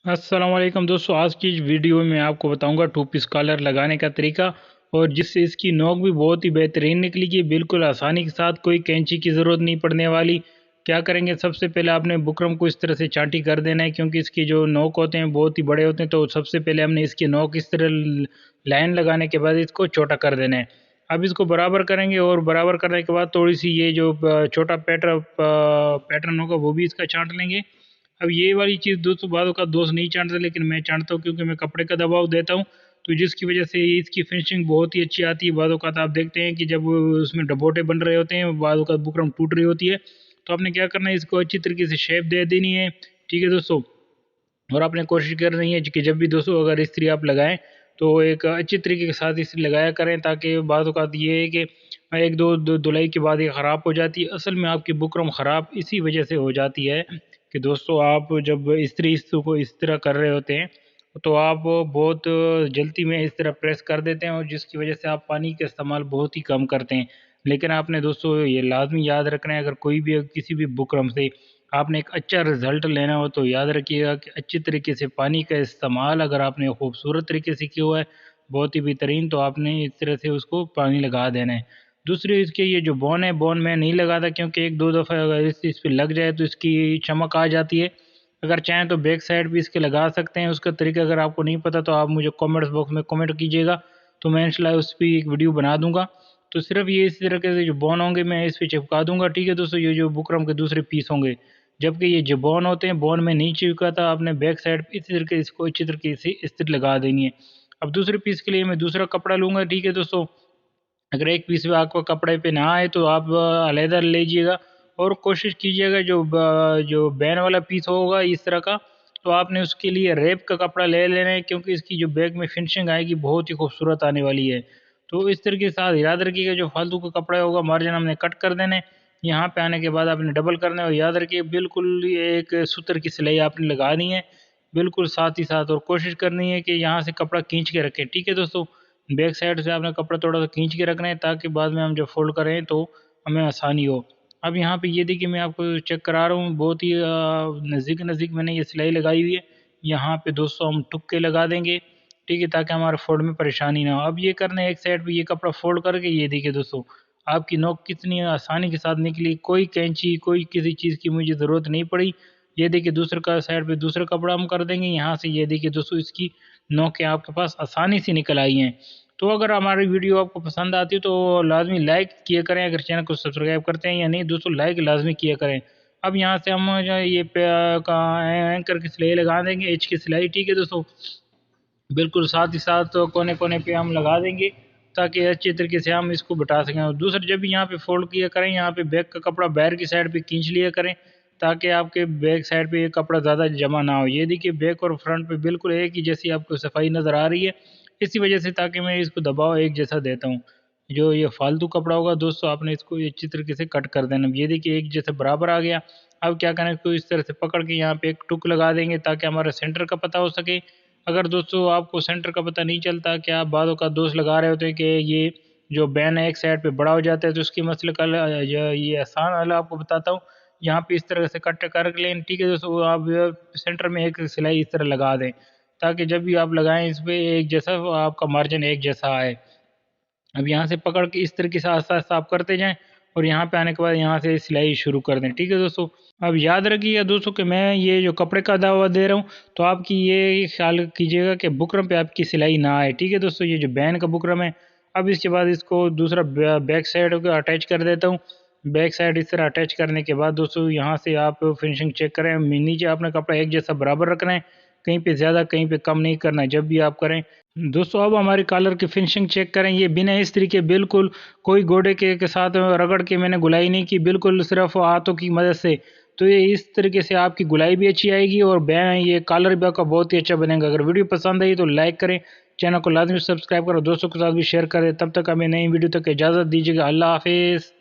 अस्सलाम वालेकुम दोस्तों, आज की इस वीडियो में मैं आपको बताऊंगा टू पीस कॉलर लगाने का तरीका और जिससे इसकी नोक भी बहुत ही बेहतरीन निकलेगी। बिल्कुल आसानी के साथ, कोई कैंची की ज़रूरत नहीं पड़ने वाली। क्या करेंगे, सबसे पहले आपने बुकरम को इस तरह से चांटी कर देना है, क्योंकि इसके जो नोक होते हैं बहुत ही बड़े होते हैं। तो सबसे पहले हमने इसकी नोक इस तरह लाइन लगाने के बाद इसको छोटा कर देना है। अब इसको बराबर करेंगे और बराबर करने के बाद थोड़ी सी ये जो छोटा पैटर्न होगा वो भी इसका छांट लेंगे। अब ये वाली चीज़ दोस्तों बाज़ औक़ात दोस्त नहीं चाटते, लेकिन मैं चाटता हूँ क्योंकि मैं कपड़े का दबाव देता हूँ, तो जिसकी वजह से इसकी फिनिशिंग बहुत ही अच्छी आती है। बाज़ औक़ात आप देखते हैं कि जब उसमें डबोटे बन रहे होते हैं, बाज़ औक़ात बुकरम टूट रही होती है, तो आपने क्या करना है, इसको अच्छी तरीके से शेप दे देनी है। ठीक है दोस्तों, और आपने कोशिश करनी है कि जब भी दोस्तों अगर इस्त्री आप लगाएं तो एक अच्छी तरीके के साथ इस्त्री लगाया करें, ताकि बाज़ औक़ात ये है कि एक दो धुलाई के बाद ये ख़राब हो जाती है। असल में आपकी बुकरम ख़राब इसी वजह से हो जाती है कि दोस्तों आप जब इस्त्री को इस तरह कर रहे होते हैं तो आप बहुत जल्दी में इस तरह प्रेस कर देते हैं, और जिसकी वजह से आप पानी का इस्तेमाल बहुत ही कम करते हैं। लेकिन आपने दोस्तों ये लाजमी याद रखना है, अगर कोई भी किसी भी बुकरम से आपने एक अच्छा रिज़ल्ट लेना हो तो याद रखिएगा कि अच्छी तरीके से पानी का इस्तेमाल अगर आपने खूबसूरत तरीके से किया हुआ है, बहुत ही बेहतरीन, तो आपने इस तरह से उसको पानी लगा देना है। दूसरी इसके ये जो बोन है, बोन मैं नहीं लगाता, क्योंकि एक दो दफ़ा अगर इस पे लग जाए तो इसकी चमक आ जाती है। अगर चाहें तो बैक साइड भी इसके लगा सकते हैं। उसका तरीका अगर आपको नहीं पता तो आप मुझे कमेंट्स बॉक्स में कमेंट कीजिएगा, तो मैं इंशाल्लाह उस पर एक वीडियो बना दूंगा। तो सिर्फ ये इस तरीके से जो बोन होंगे मैं इस पर चिपका दूंगा। ठीक है दोस्तों, ये जो बुकरम के दूसरे पीस होंगे, जबकि ये जो बोन होते हैं, बोन में नहीं चिपकाता, आपने बैक साइड इसी तरीके इसको अच्छी तरीके से इस्त्री लगा देनी है। अब दूसरे पीस के लिए मैं दूसरा कपड़ा लूँगा। ठीक है दोस्तों, अगर एक पीस भी आपको कपड़े पे ना आए तो आप अलहदा लीजिएगा, और कोशिश कीजिएगा जो बैन वाला पीस होगा इस तरह का, तो आपने उसके लिए रेप का कपड़ा ले लेना है, क्योंकि इसकी जो बैक में फिनिशिंग आएगी बहुत ही खूबसूरत आने वाली है। तो इस तरीके के साथ याद रखिएगा, जो फालतू का कपड़ा होगा मार्जिन हमने कट कर देना है। यहाँ पे आने के बाद आपने डबल करना है, और याद रखिए बिल्कुल एक सूत्र की सिलाई आपने लगानी है बिल्कुल साथ ही साथ, और कोशिश करनी है कि यहाँ से कपड़ा खींच के रखें। ठीक है दोस्तों, बैक साइड से आपने कपड़ा थोड़ा सा खींच के रखना है, ताकि बाद में हम जब फोल्ड करें तो हमें आसानी हो। अब यहाँ पे ये देखिए, मैं आपको चेक करा रहा हूँ, बहुत ही नज़दीक नज़दीक मैंने ये सिलाई लगाई हुई है। यहाँ पे दोस्तों हम तुक्के लगा देंगे, ठीक है, ताकि हमारे फोल्ड में परेशानी ना हो। अब ये करना है, एक साइड पे ये कपड़ा फोल्ड करके, ये देखिए दोस्तों आपकी नोक कितनी आसानी के साथ निकली, कोई कैंची कोई किसी चीज़ की मुझे ज़रूरत नहीं पड़ी। ये देखिए दूसरे का साइड पे दूसरा कपड़ा हम कर देंगे यहाँ से, ये देखिए दोस्तों इसकी नोकें आपके पास आसानी से निकल आई हैं। तो अगर हमारी वीडियो आपको पसंद आती है तो लाजमी लाइक किया करें, अगर चैनल को सब्सक्राइब करते हैं या नहीं दोस्तों, लाइक लाजमी किया करें। अब यहाँ से हम जो ये एंकर की सिलाई लगा देंगे, एच की सिलाई। ठीक है दोस्तों, बिल्कुल साथ ही साथ कोने कोने पे हम लगा देंगे, ताकि अच्छे तरीके से हम इसको बिठा सकें। और दूसरा, जब भी यहाँ पे फोल्ड किया करें, यहाँ पे बैक का कपड़ा बैक की साइड पे खींच लिया करें, ताकि आपके बैक साइड पे ये कपड़ा ज़्यादा जमा ना हो। ये देखिए बैक और फ्रंट पे बिल्कुल एक ही जैसी आपको सफाई नज़र आ रही है, इसी वजह से, ताकि मैं इसको दबाव एक जैसा देता हूँ। जो ये फालतू कपड़ा होगा दोस्तों, आपने इसको अच्छी तरीके से कट कर देना। ये देखिए एक जैसे बराबर आ गया। अब क्या करें, इसको इस तरह से पकड़ के यहाँ पे एक टुक लगा देंगे, ताकि हमारा सेंटर का पता हो सके। अगर दोस्तों आपको सेंटर का पता नहीं चलता, कि आप बाज़ औक़ात दोस्त लगा रहे होते हैं कि ये जो बैन है एक साइड पे बड़ा हो जाता है, तो उसकी मसले का ये आसान हल आपको बताता हूँ। यहाँ पे इस तरह से कट कर लें। ठीक है दोस्तों, आप सेंटर में एक सिलाई इस तरह लगा दें, ताकि जब भी आप लगाएं इस पे एक जैसा आपका मार्जिन एक जैसा आए। अब यहाँ से पकड़ के इस तरीके से आस्ता-आस्ता आप करते जाएँ, और यहाँ पे आने के बाद यहाँ से सिलाई शुरू कर दें। ठीक है दोस्तों, अब याद रखिएगा दोस्तों कि मैं ये जो कपड़े का दावा दे रहा हूँ, तो आपकी ये ख्याल कीजिएगा कि बुकरम पे आपकी सिलाई ना आए। ठीक है दोस्तों, ये जो बैन का बुकरम है, अब इसके बाद इसको दूसरा बैक साइड को अटैच कर देता हूँ। बैक साइड इस तरह अटैच करने के बाद दोस्तों यहाँ से आप फिनिशिंग चेक करें। नीचे आपने कपड़ा एक जैसा बराबर रखना है, कहीं पे ज़्यादा कहीं पे कम नहीं करना है जब भी आप करें। दोस्तों अब हमारी कॉलर की फिनिशिंग चेक करें, ये बिना इस्त्री के बिल्कुल कोई गोडे के साथ रगड़ के मैंने गुलाई नहीं की, बिल्कुल सिर्फ हाथों की मदद से। तो ये इस तरीके से आपकी गुलाई भी अच्छी आएगी, और ये कॉलर भी आपका बहुत ही अच्छा बनेगा। अगर वीडियो पसंद आई तो लाइक करें, चैनल को लाजमी सब्सक्राइब करो, दोस्तों के साथ भी शेयर करें। तब तक हमें नई वीडियो तक इजाज़त दीजिएगा। अल्लाह हाफिज़।